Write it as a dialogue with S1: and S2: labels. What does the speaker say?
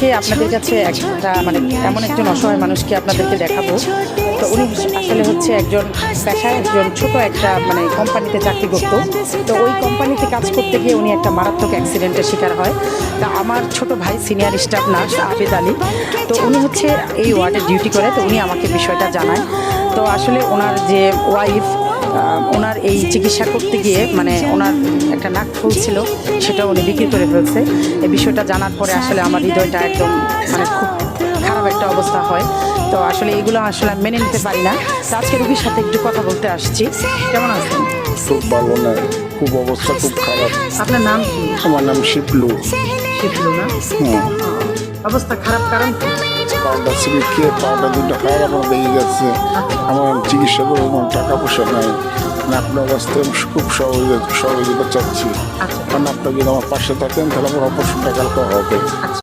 S1: আজকে আপনাদের কাছে একটা মানে এমন একজন অসহায় মানুষকে আপনাদেরকে দেখাবো। তো উনি আসলে হচ্ছে একজন পেশায় একজন ছোট একটা মানে কোম্পানিতে চাকরি করতো। তো ওই কোম্পানিতে কাজ করতে গিয়ে উনি একটা মারাত্মক অ্যাক্সিডেন্টের শিকার হয়। তা আমার ছোট ভাই সিনিয়র স্টাফ নার্স আবেদ আলী, তো উনি হচ্ছে এই ওয়ার্ডে ডিউটি করে। তো উনি আমাকে বিষয়টা জানায়। তো আসলে ওনার যে ওয়াইফ, ওনার এই চিকিৎসা করতে গিয়ে মানে ওনার একটা নাক ফুলছিল, সেটা উনি বিক্রি করে ফেলছে। এই বিষয়টা জানার পরে আসলে আমার হৃদয়টা একদম মানে খুব খারাপ একটা অবস্থা হয়। তো আসলে এগুলো আসলে আমি মেনে নিতে পারি না। তো আজকে রুগীর সাথে একটু কথা বলতে আসছি। কেমন আছেন?
S2: খুব ভালো না, খুব অবস্থা খুব খারাপ।
S1: আপনার নাম কি?
S2: আমার নাম শিবলু।
S1: শিবলু না? অবস্থা খারাপ কারণ কি?
S2: পাউডার সিলিপ খেয়ে পাউডার দুটো হাড় আমার ভেঙে গেছে। আমার চিকিৎসা করে কোনো টাকা পয়সা নাই। না আপনার কাছ থেকে খুব সহযোগিতা চাচ্ছি।
S1: আচ্ছা
S2: কারণ আপনার যদি আমার পাশে থাকেন তাহলে আমার অপারেশনটা কালকে হবে।
S1: আচ্ছা।